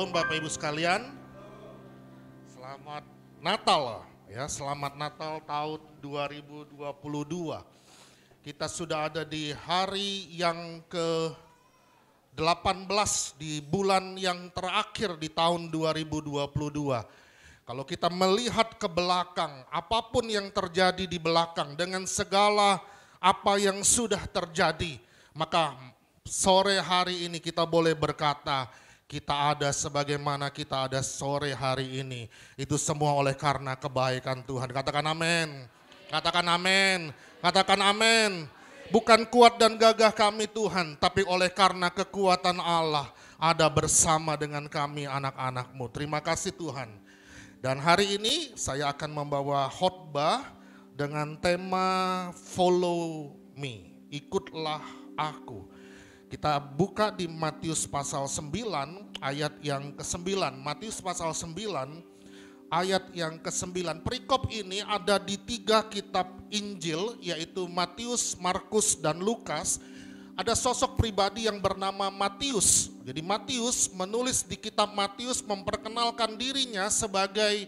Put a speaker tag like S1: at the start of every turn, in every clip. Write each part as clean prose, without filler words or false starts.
S1: Shalom Bapak Ibu sekalian. Selamat Natal ya, selamat Natal tahun 2022. Kita sudah ada di hari yang ke-18 di bulan yang terakhir di tahun 2022. Kalau kita melihat ke belakang, apapun yang terjadi di belakang dengan segala apa yang sudah terjadi, maka sore hari ini kita boleh berkata, kita ada sebagaimana kita ada sore hari ini. Itu semua oleh karena kebaikan Tuhan. Katakan amin. Katakan amin. Katakan amin. Bukan kuat dan gagah kami Tuhan, tapi oleh karena kekuatan Allah ada bersama dengan kami anak-anak-Mu. Terima kasih Tuhan. Dan hari ini saya akan membawa khotbah dengan tema Follow Me. Ikutlah aku. Kita buka di Matius pasal 9 ayat yang ke-9. Matius pasal 9 ayat yang ke-9. Perikop ini ada di 3 kitab Injil, yaitu Matius, Markus, dan Lukas. Ada sosok pribadi yang bernama Matius. Jadi Matius menulis di kitab Matius memperkenalkan dirinya sebagai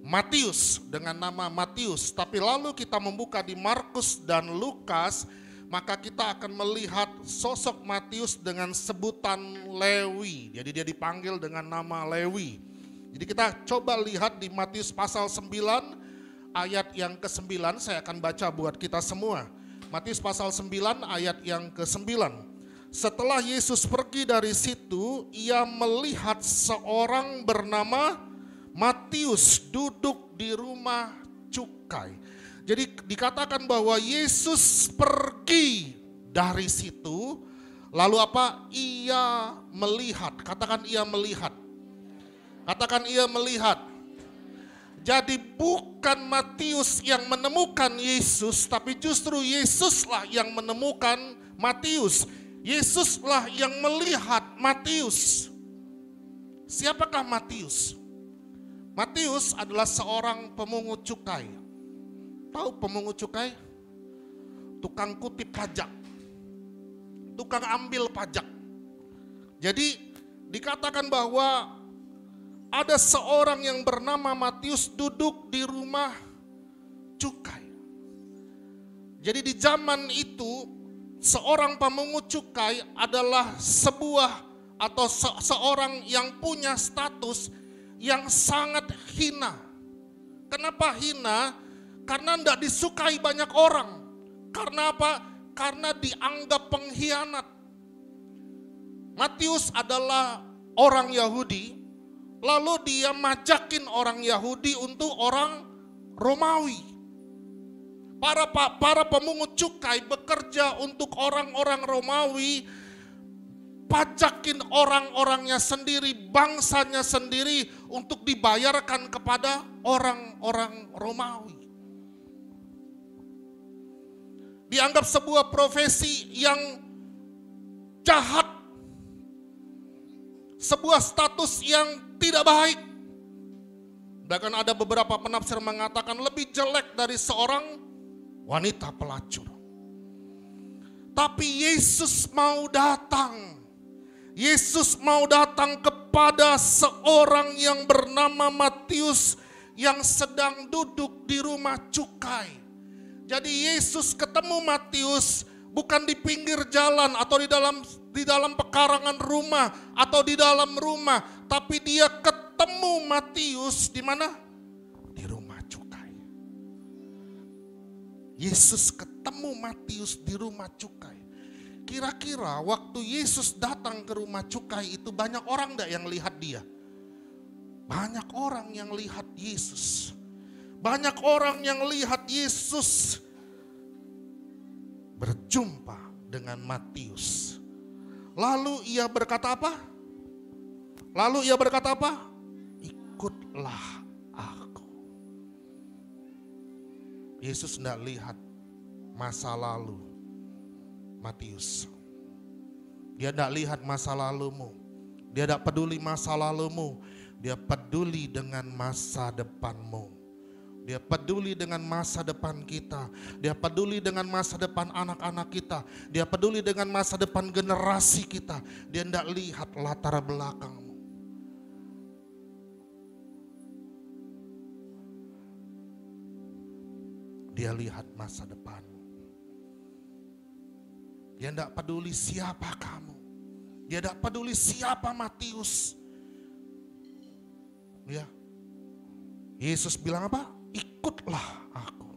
S1: Matius dengan nama Matius. Tapi lalu kita membuka di Markus dan Lukas, maka kita akan melihat sosok Matius dengan sebutan Lewi. Jadi dia dipanggil dengan nama Lewi. Jadi kita coba lihat di Matius pasal 9 ayat yang ke-9, saya akan baca buat kita semua. Matius pasal 9 ayat yang ke-9. Setelah Yesus pergi dari situ, ia melihat seorang bernama Matius duduk di rumah cukai. Jadi dikatakan bahwa Yesus pergi dari situ, lalu apa? Ia melihat. Katakan ia melihat. Katakan ia melihat. Jadi bukan Matius yang menemukan Yesus, tapi justru Yesuslah yang menemukan Matius. Yesuslah yang melihat Matius. Siapakah Matius? Matius adalah seorang pemungut cukai. Tahu pemungut cukai? Tukang kutip pajak. Tukang ambil pajak. Jadi dikatakan bahwa ada seorang yang bernama Matius duduk di rumah cukai. Jadi di zaman itu seorang pemungut cukai adalah sebuah atau seorang yang punya status yang sangat hina. Kenapa hina? Karena tidak disukai banyak orang. Karena apa? Karena dianggap pengkhianat. Matius adalah orang Yahudi, lalu dia majakin orang Yahudi untuk orang Romawi. Para pemungut cukai bekerja untuk orang-orang Romawi, pajakin orang-orangnya sendiri, bangsanya sendiri untuk dibayarkan kepada orang-orang Romawi. Dianggap sebuah profesi yang jahat, sebuah status yang tidak baik. Bahkan ada beberapa penafsir mengatakan lebih jelek dari seorang wanita pelacur. Tapi Yesus mau datang. Yesus mau datang kepada seorang yang bernama Matius yang sedang duduk di rumah cukai. Jadi Yesus ketemu Matius bukan di pinggir jalan atau di dalam pekarangan rumah atau di dalam rumah, tapi dia ketemu Matius di mana? Di rumah cukai. Yesus ketemu Matius di rumah cukai. Kira-kira waktu Yesus datang ke rumah cukai itu banyak orang enggak yang lihat dia? Banyak orang yang lihat Yesus. Banyak orang yang lihat Yesus berjumpa dengan Matius. Lalu ia berkata apa? Ikutlah aku. Yesus tidak lihat masa lalu Matius. Dia tidak lihat masa lalumu. Dia tidak peduli masa lalumu. Dia peduli dengan masa depanmu. Dia peduli dengan masa depan kita. Dia peduli dengan masa depan anak-anak kita. Dia peduli dengan masa depan generasi kita. Dia tidak lihat latar belakangmu. Dia lihat masa depanmu. Dia tidak peduli siapa kamu. Dia tidak peduli siapa Matius. Ya. Yesus bilang apa? Ikutlah aku.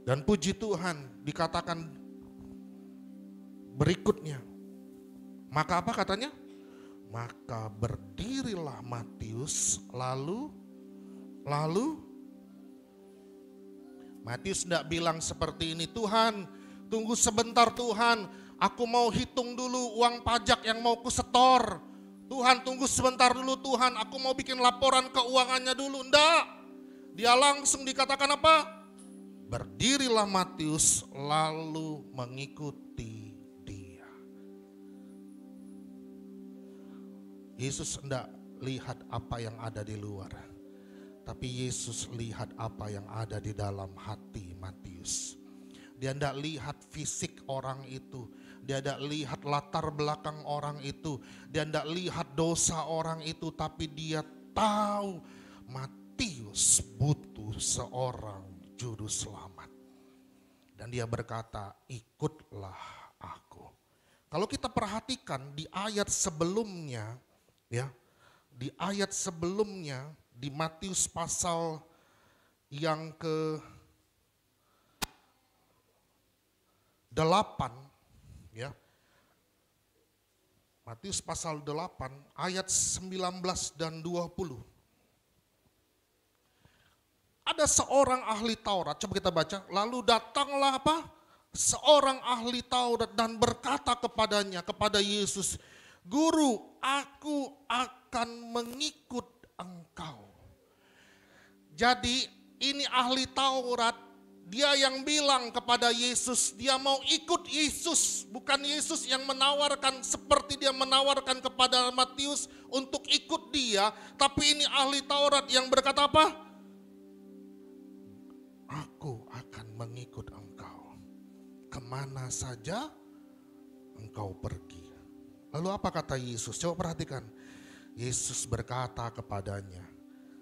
S1: Dan puji Tuhan dikatakan berikutnya. Maka apa katanya? Maka berdirilah Matius lalu Matius tidak bilang seperti ini, Tuhan tunggu sebentar Tuhan, aku mau hitung dulu uang pajak yang mau kusetor. Tuhan tunggu sebentar dulu Tuhan, aku mau bikin laporan keuangannya dulu. Enggak, dia langsung dikatakan apa? Berdirilah Matius lalu mengikuti dia. Yesus enggak lihat apa yang ada di luar. Tapi Yesus lihat apa yang ada di dalam hati Matius. Dia tidak lihat fisik orang itu. Dia tidak lihat latar belakang orang itu. Dia tidak lihat dosa orang itu. Tapi dia tahu Matius butuh seorang juru selamat. Dan dia berkata, ikutlah aku. Kalau kita perhatikan di ayat sebelumnya, ya, di ayat sebelumnya, di Matius pasal yang ke-8, ya. Matius pasal 8 ayat 19 dan 20. Ada seorang ahli Taurat, coba kita baca. Lalu datanglah apa? Seorang ahli Taurat dan berkata kepada Yesus, Guru, aku akan mengikut engkau. Jadi ini ahli Taurat, dia yang bilang kepada Yesus, dia mau ikut Yesus. Bukan Yesus yang menawarkan seperti dia menawarkan kepada Matius untuk ikut dia. Tapi ini ahli Taurat yang berkata apa? Aku akan mengikut engkau. Kemana saja engkau pergi. Lalu apa kata Yesus? Coba perhatikan. Yesus berkata kepadanya,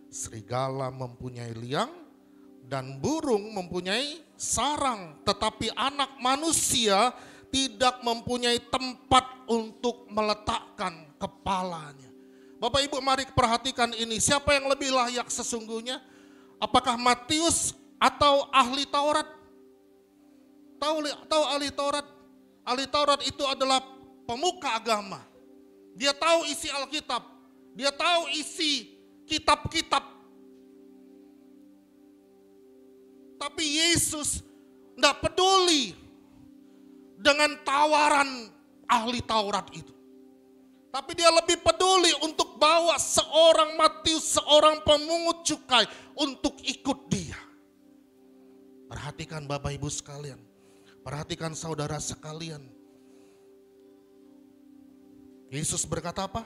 S1: serigala mempunyai liang dan burung mempunyai sarang, tetapi anak manusia tidak mempunyai tempat untuk meletakkan kepalanya. Bapak Ibu, mari perhatikan ini. Siapa yang lebih layak sesungguhnya? Apakah Matius atau ahli Taurat? Tahu ahli Taurat? Ahli Taurat itu adalah pemuka agama. Dia tahu isi Alkitab. Dia tahu isi kitab-kitab. Tapi Yesus tidak peduli dengan tawaran ahli Taurat itu. Tapi dia lebih peduli untuk bawa seorang Matius, seorang pemungut cukai untuk ikut dia. Perhatikan Bapak Ibu sekalian. Perhatikan saudara sekalian. Yesus berkata apa?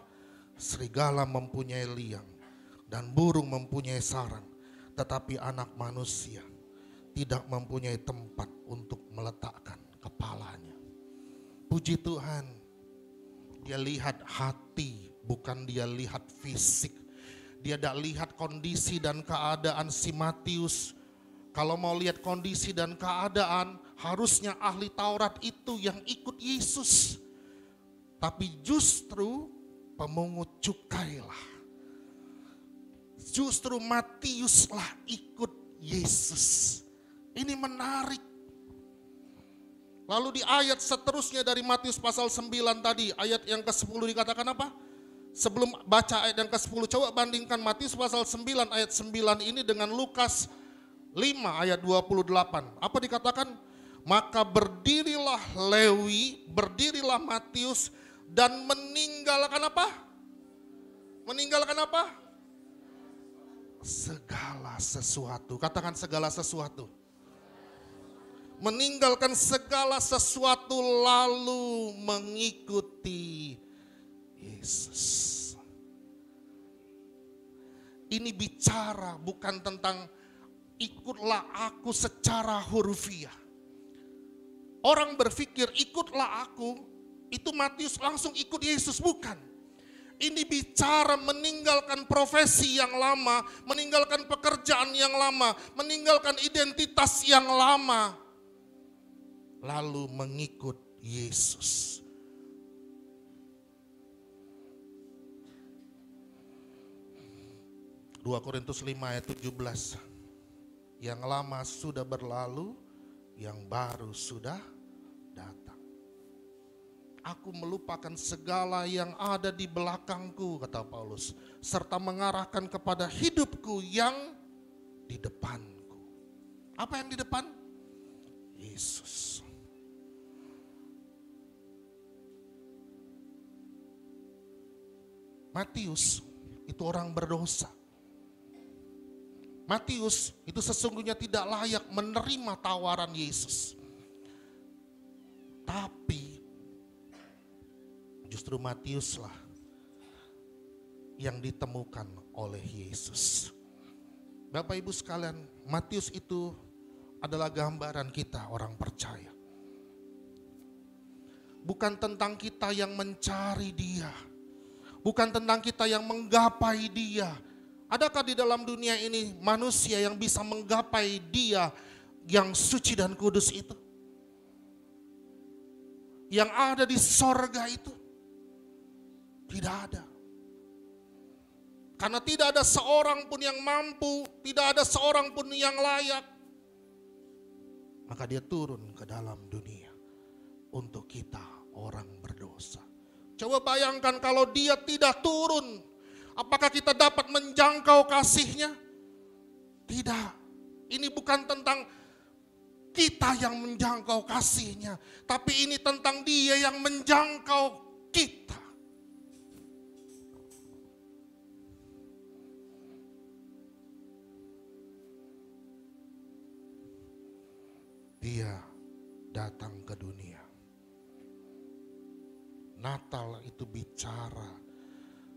S1: Serigala mempunyai liang dan burung mempunyai sarang, tetapi anak manusia tidak mempunyai tempat untuk meletakkan kepalanya. Puji Tuhan, dia lihat hati, bukan dia lihat fisik. Dia tidak lihat kondisi dan keadaan si Matius. Kalau mau lihat kondisi dan keadaan, harusnya ahli Taurat itu yang ikut Yesus. Tapi justru pemungut cukailah. Justru Matiuslah ikut Yesus. Ini menarik. Lalu di ayat seterusnya dari Matius pasal 9 tadi, ayat yang ke-10 dikatakan apa? Sebelum baca ayat yang ke-10, coba bandingkan Matius pasal 9 ayat 9 ini dengan Lukas 5 ayat 28. Apa dikatakan? Maka berdirilah Lewi, berdirilah Matius dan meninggalkan apa? Meninggalkan apa? Segala sesuatu. Katakan segala sesuatu. Meninggalkan segala sesuatu lalu mengikuti Yesus. Ini bicara bukan tentang ikutlah aku secara hurufiah. Orang berpikir ikutlah aku, itu Matius langsung ikut Yesus, bukan. Ini bicara meninggalkan profesi yang lama, meninggalkan pekerjaan yang lama, meninggalkan identitas yang lama, lalu mengikut Yesus. Dua Korintus 5 ayat 17. Yang lama sudah berlalu, yang baru sudah datang. Aku melupakan segala yang ada di belakangku, kata Paulus, serta mengarahkan kepada hidupku yang di depanku. Apa yang di depan? Yesus. Matius itu orang berdosa. Matius itu sesungguhnya tidak layak menerima tawaran Yesus. Tapi justru Matiuslah yang ditemukan oleh Yesus. Bapak Ibu sekalian, Matius itu adalah gambaran kita orang percaya. Bukan tentang kita yang mencari Dia, bukan tentang kita yang menggapai Dia. Adakah di dalam dunia ini manusia yang bisa menggapai Dia yang suci dan kudus itu? Yang ada di sorga itu? Tidak ada. Karena tidak ada seorang pun yang mampu, tidak ada seorang pun yang layak. Maka Dia turun ke dalam dunia untuk kita orang berdosa. Coba bayangkan kalau Dia tidak turun, apakah kita dapat menjangkau kasih-Nya? Tidak. Ini bukan tentang kita yang menjangkau kasih-Nya, tapi ini tentang Dia yang menjangkau kita. Dia datang ke dunia. Natal itu bicara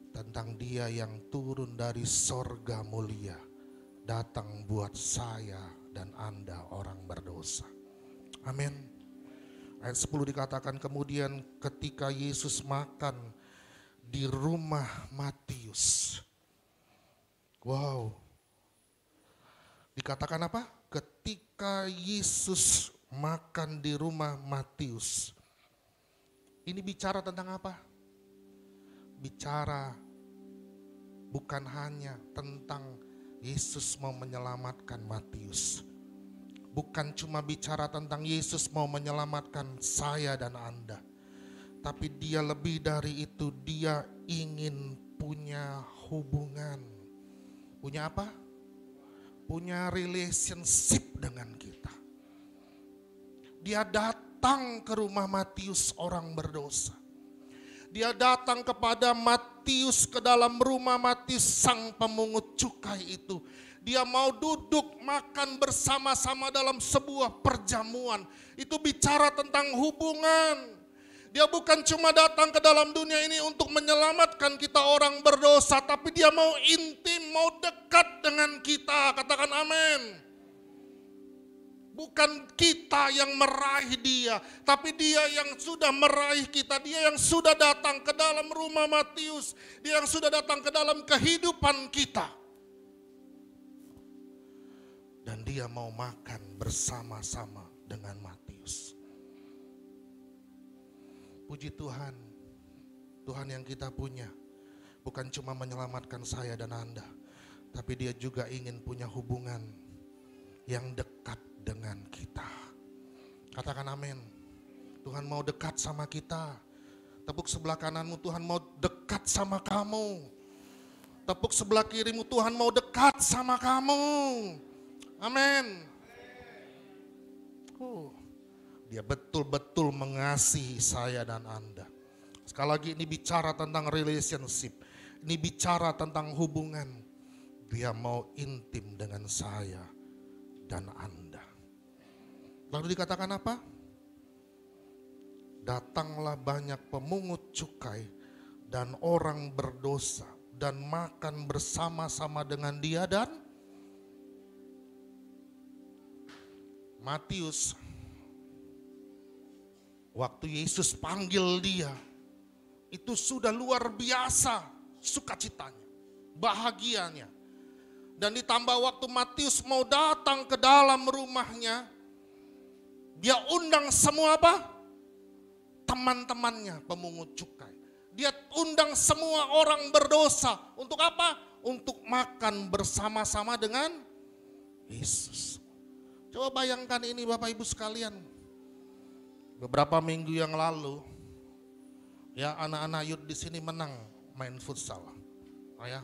S1: tentang Dia yang turun dari sorga mulia, datang buat saya dan Anda orang berdosa. Amin. Ayat 10 dikatakan, kemudian ketika Yesus makan di rumah Matius. Wow. Dikatakan apa? Ketika Yesus makan di rumah Matius. Ini bicara tentang apa? Bicara bukan hanya tentang Yesus mau menyelamatkan Matius. Bukan cuma bicara tentang Yesus mau menyelamatkan saya dan Anda. Tapi Dia lebih dari itu, Dia ingin punya hubungan. Punya apa? Punya relationship dengan kita. Dia datang ke rumah Matius orang berdosa. Dia datang kepada Matius, ke dalam rumah Matius sang pemungut cukai itu. Dia mau duduk makan bersama-sama dalam sebuah perjamuan. Itu bicara tentang hubungan. Dia bukan cuma datang ke dalam dunia ini untuk menyelamatkan kita orang berdosa, tapi Dia mau intim, mau dekat dengan kita. Katakan amin. Bukan kita yang meraih Dia, tapi Dia yang sudah meraih kita. Dia yang sudah datang ke dalam rumah Matius. Dia yang sudah datang ke dalam kehidupan kita. Dan Dia mau makan bersama-sama dengan Matius. Puji Tuhan, Tuhan yang kita punya bukan cuma menyelamatkan saya dan Anda, tapi Dia juga ingin punya hubungan yang dekat dengan kita. Katakan amin. Tuhan mau dekat sama kita. Tepuk sebelah kananmu, Tuhan mau dekat sama kamu. Tepuk sebelah kirimu, Tuhan mau dekat sama kamu. Amin. Dia betul-betul mengasihi saya dan Anda. Sekali lagi, ini bicara tentang relationship. Ini bicara tentang hubungan. Dia mau intim dengan saya dan Anda. Lalu dikatakan apa? Datanglah banyak pemungut cukai dan orang berdosa dan makan bersama-sama dengan Dia dan Matius. Waktu Yesus panggil dia, itu sudah luar biasa sukacitanya, bahagianya. Dan ditambah waktu Matius mau datang ke dalam rumahnya, dia undang semua apa? Teman-temannya pemungut cukai. Dia undang semua orang berdosa. Untuk apa? Untuk makan bersama-sama dengan Yesus. Coba bayangkan ini Bapak Ibu sekalian. Beberapa minggu yang lalu, ya anak-anak youth di sini menang main futsal. Ya.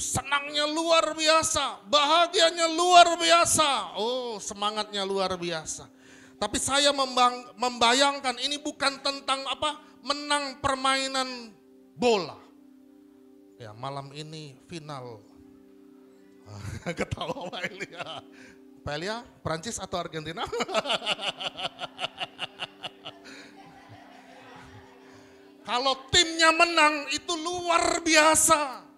S1: Senangnya luar biasa, bahagianya luar biasa. Oh, semangatnya luar biasa. Tapi saya membayangkan ini bukan tentang apa? Menang permainan bola. Ya, malam ini final. Ketawa Pak Elia. Pak Elia, Prancis atau Argentina? Kalau timnya menang itu luar biasa.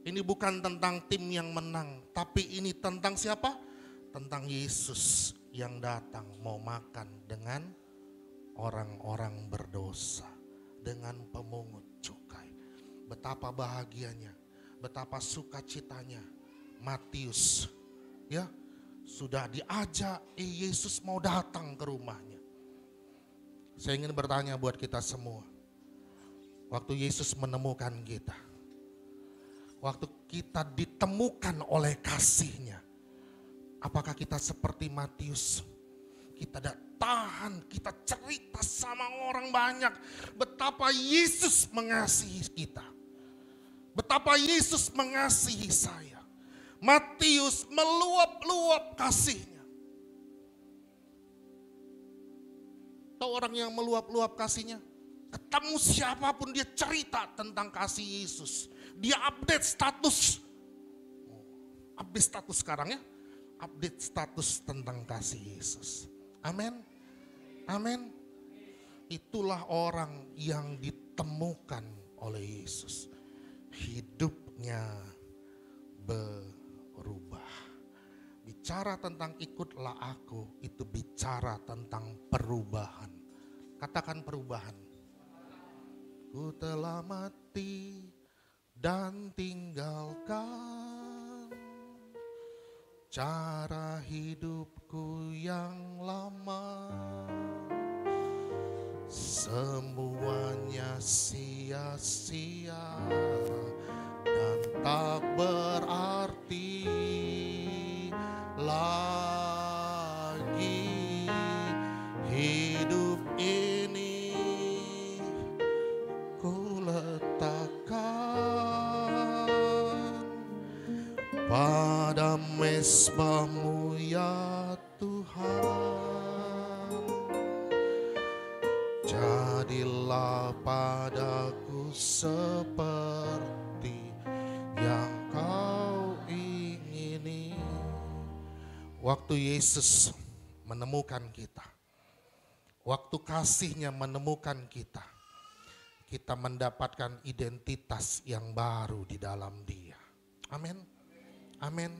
S1: Ini bukan tentang tim yang menang, tapi ini tentang siapa? Tentang Yesus yang datang mau makan dengan orang-orang berdosa, dengan pemungut cukai. Betapa bahagianya, betapa sukacitanya Matius, ya, sudah diajak Yesus mau datang ke rumahnya. Saya ingin bertanya buat kita semua, waktu Yesus menemukan kita, waktu kita ditemukan oleh kasih-Nya, apakah kita seperti Matius? Kita tidak tahan, kita cerita sama orang banyak betapa Yesus mengasihi kita. Betapa Yesus mengasihi saya. Matius meluap-luap kasih-Nya. Tahu orang yang meluap-luap kasih-Nya? Ketemu siapapun dia cerita tentang kasih Yesus. Dia update status. Update status sekarang ya. Update status tentang kasih Yesus. Amin. Amin. Itulah orang yang ditemukan oleh Yesus. Hidupnya berubah. Bicara tentang ikutlah aku, itu bicara tentang perubahan. Katakan perubahan. Ku telah mati dan tinggalkan cara hidupku yang lama. Semuanya sia-sia dan tak berarti lagi. Hidup ini ku letakkan pada mezbah-Mu ya Tuhan. Jadilah padaku seperti yang Kau ingini. Waktu Yesus menemukan kita, waktu kasih-Nya menemukan kita, kita mendapatkan identitas yang baru di dalam Dia. Amin. Amin.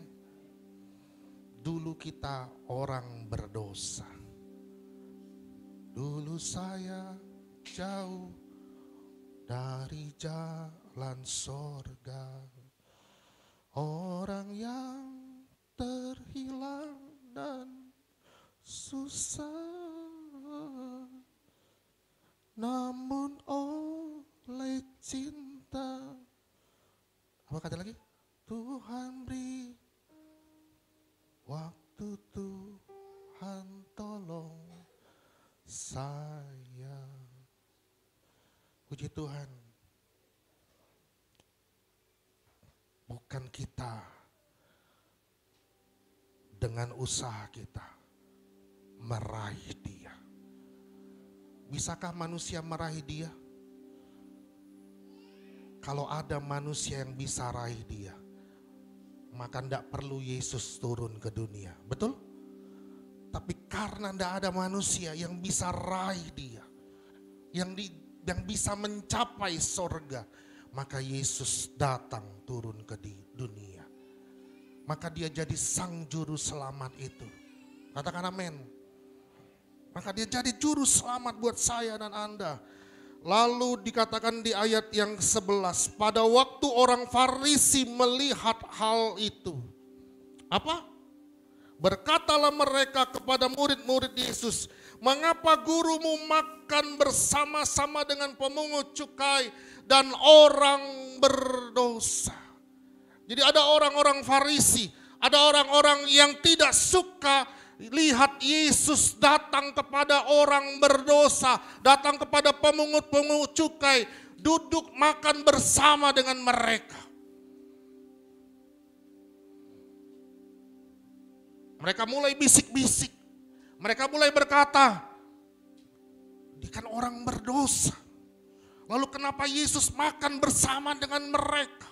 S1: Dulu kita orang berdosa. Dulu saya jauh dari jalan sorga. Orang yang terhilang dan susah. Namun oleh cinta. Apa kata lagi? Tuhan beri waktu, Tuhan tolong saya. Puji Tuhan. Bukan kita dengan usaha kita meraih Dia. Bisakah manusia meraih Dia? Kalau ada manusia yang bisa raih Dia, maka tidak perlu Yesus turun ke dunia. Betul? Tapi karena tidak ada manusia yang bisa raih Dia, yang bisa mencapai sorga, maka Yesus datang turun ke dunia. Maka Dia jadi sang juru selamat itu. Katakan amin. Maka dia jadi juru selamat buat saya dan Anda. Lalu dikatakan di ayat yang 11, pada waktu orang Farisi melihat hal itu. Apa? Berkatalah mereka kepada murid-murid Yesus, mengapa gurumu makan bersama-sama dengan pemungut cukai dan orang berdosa? Jadi ada orang-orang Farisi, ada orang-orang yang tidak suka lihat Yesus datang kepada orang berdosa, datang kepada pemungut-pemungut cukai, duduk makan bersama dengan mereka. Mereka mulai bisik-bisik, mereka mulai berkata, dia kan orang berdosa. Lalu kenapa Yesus makan bersama dengan mereka?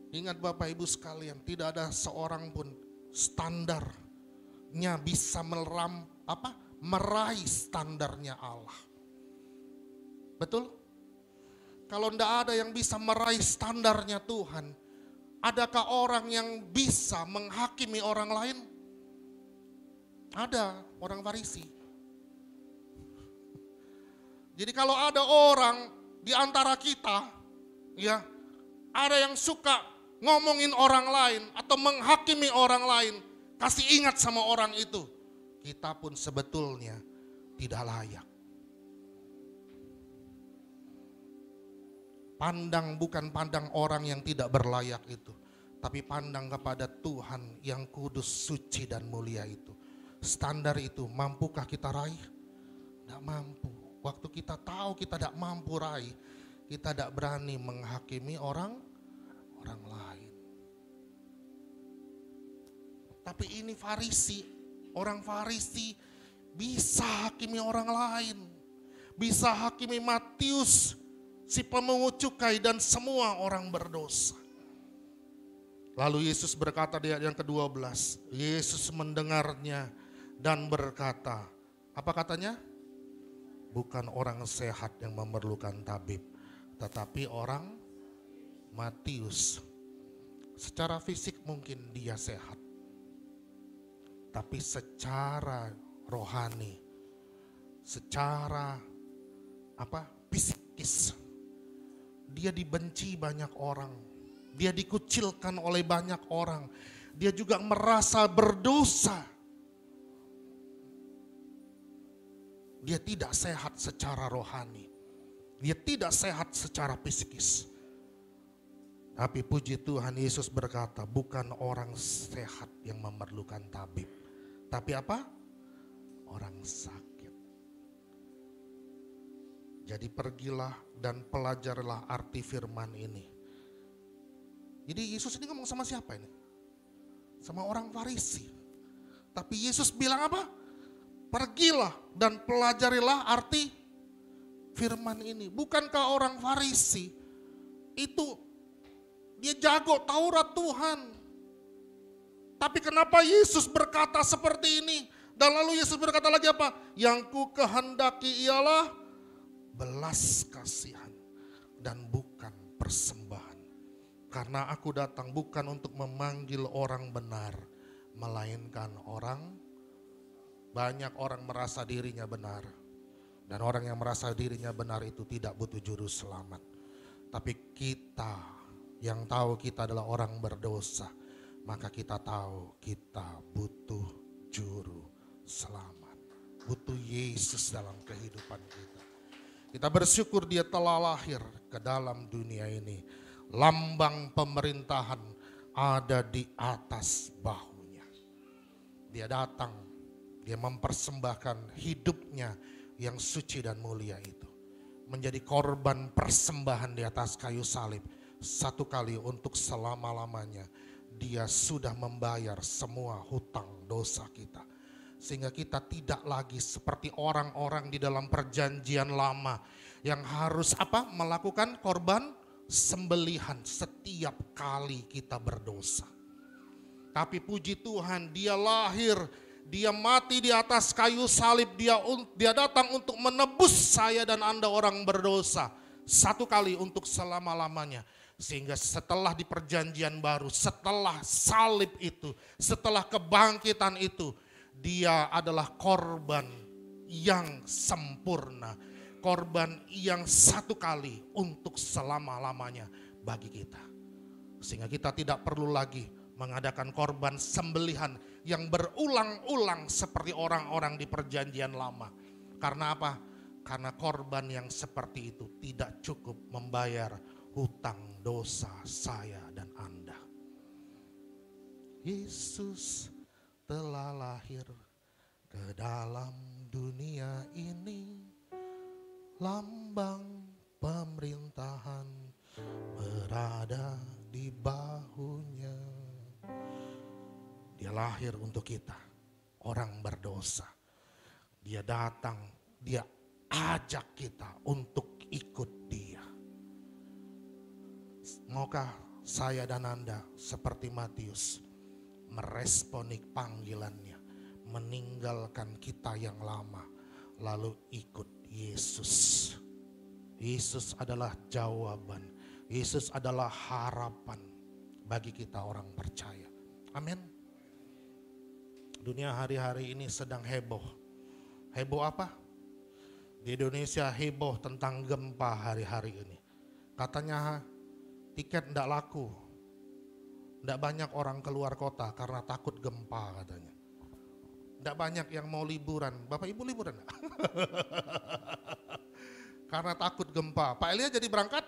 S1: Ingat Bapak Ibu sekalian, tidak ada seorang pun standarnya bisa meraih standarnya Allah. Betul? Kalau tidak ada yang bisa meraih standarnya Tuhan, adakah orang yang bisa menghakimi orang lain? Ada orang Farisi. Jadi kalau ada orang di antara kita, ya, ada yang suka ngomongin orang lain atau menghakimi orang lain, kasih ingat sama orang itu, kita pun sebetulnya tidak layak. Pandang bukan pandang orang yang tidak berlayak itu, tapi pandang kepada Tuhan yang kudus, suci dan mulia itu. Standar itu mampukah kita raih? Tidak mampu. Waktu kita tahu kita tidak mampu raih, kita tidak berani menghakimi orang lain. Tapi ini Farisi, orang Farisi bisa hakimi orang lain. Bisa hakimi Matius, si pemungut cukai dan semua orang berdosa. Lalu Yesus berkata di ayat yang ke-12, Yesus mendengarnya dan berkata, apa katanya? Bukan orang sehat yang memerlukan tabib, tetapi orang Matius. Secara fisik mungkin dia sehat, tapi secara rohani, secara psikis, dia dibenci banyak orang, dia dikucilkan oleh banyak orang, dia juga merasa berdosa. Dia tidak sehat secara rohani, dia tidak sehat secara psikis. Tapi puji Tuhan, Yesus berkata, bukan orang sehat yang memerlukan tabib, tapi apa? Orang sakit. Jadi pergilah dan pelajarilah arti firman ini. Jadi Yesus ini ngomong sama siapa ini? Sama orang Farisi. Tapi Yesus bilang apa? Pergilah dan pelajarilah arti firman ini. Bukankah orang Farisi itu dia jago Taurat Tuhan? Tapi kenapa Yesus berkata seperti ini? Dan lalu Yesus berkata lagi apa? Yang ku kehendaki ialah belas kasihan dan bukan persembahan. Karena aku datang bukan untuk memanggil orang benar, melainkan banyak orang merasa dirinya benar. Dan orang yang merasa dirinya benar itu tidak butuh juru selamat. Tapi kita yang tahu kita adalah orang berdosa, maka kita tahu kita butuh juru selamat. Butuh Yesus dalam kehidupan kita. Kita bersyukur dia telah lahir ke dalam dunia ini. Lambang pemerintahan ada di atas bahunya. Dia datang, dia mempersembahkan hidupnya yang suci dan mulia itu. Menjadi korban persembahan di atas kayu salib. Satu kali untuk selama-lamanya. Dia sudah membayar semua hutang dosa kita. Sehingga kita tidak lagi seperti orang-orang di dalam perjanjian lama. Yang harus melakukan korban sembelihan setiap kali kita berdosa. Tapi puji Tuhan, dia lahir, dia mati di atas kayu salib, dia datang untuk menebus saya dan Anda orang berdosa. Satu kali untuk selama-lamanya. Sehingga setelah di perjanjian baru, setelah salib itu, setelah kebangkitan itu, Dia adalah korban yang sempurna, korban yang satu kali untuk selama-lamanya bagi kita. Sehingga kita tidak perlu lagi mengadakan korban sembelihan yang berulang-ulang seperti orang-orang di perjanjian lama. Karena apa? Karena korban yang seperti itu tidak cukup membayar hutang dosa saya dan Anda. Yesus telah lahir ke dalam dunia ini, lambang pemerintahan berada di bahunya. Dia lahir untuk kita, orang berdosa. Dia datang, dia ajak kita untuk ikut dia. Maukah saya dan Anda seperti Matius meresponi panggilannya, meninggalkan kita yang lama, lalu ikut Yesus. Yesus adalah jawaban, Yesus adalah harapan bagi kita orang percaya. Amin. Dunia hari-hari ini sedang heboh. Heboh apa? Di Indonesia heboh tentang gempa hari-hari ini. Katanya tiket tidak laku. Tidak banyak orang keluar kota karena takut gempa katanya. Tidak banyak yang mau liburan. Bapak Ibu liburan enggak? Karena takut gempa. Pak Elia jadi berangkat?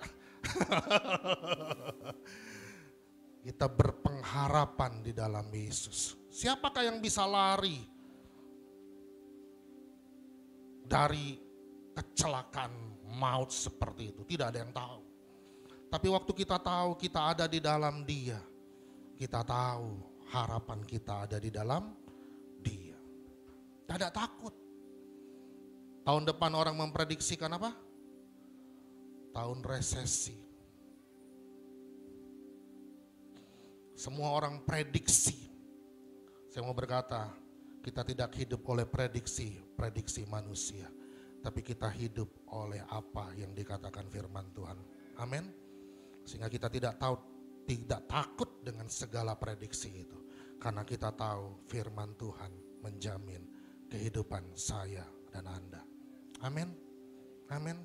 S1: Kita berpengharapan di dalam Yesus. Siapakah yang bisa lari dari kecelakaan maut seperti itu? Tidak ada yang tahu. Tapi waktu kita tahu kita ada di dalam Dia, kita tahu harapan kita ada di dalam Dia. Tidak ada takut. Tahun depan orang memprediksikan apa? Tahun resesi. Semua orang prediksi. Saya mau berkata, kita tidak hidup oleh prediksi manusia, tapi kita hidup oleh apa yang dikatakan firman Tuhan. Amin. Sehingga kita tidak takut dengan segala prediksi itu, karena kita tahu firman Tuhan menjamin kehidupan saya dan Anda. Amin. Amin.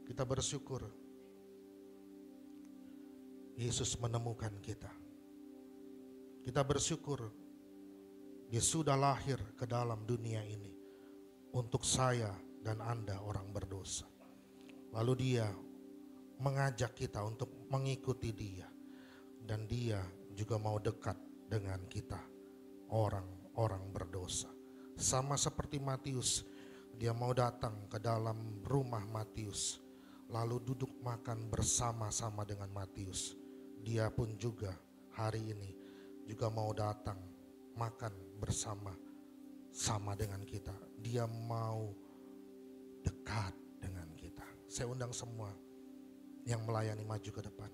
S1: Kita bersyukur Yesus menemukan kita. Kita bersyukur Dia sudah lahir ke dalam dunia ini untuk saya dan Anda orang berdosa. Lalu Dia mengajak kita untuk mengikuti Dia, dan Dia juga mau dekat dengan kita, orang-orang berdosa. Sama seperti Matius, Dia mau datang ke dalam rumah Matius, lalu duduk makan bersama-sama dengan Matius. Dia pun juga hari ini juga mau datang makan bersama-sama dengan kita. Dia mau dekat dengan kita. Saya undang semua yang melayani maju ke depan.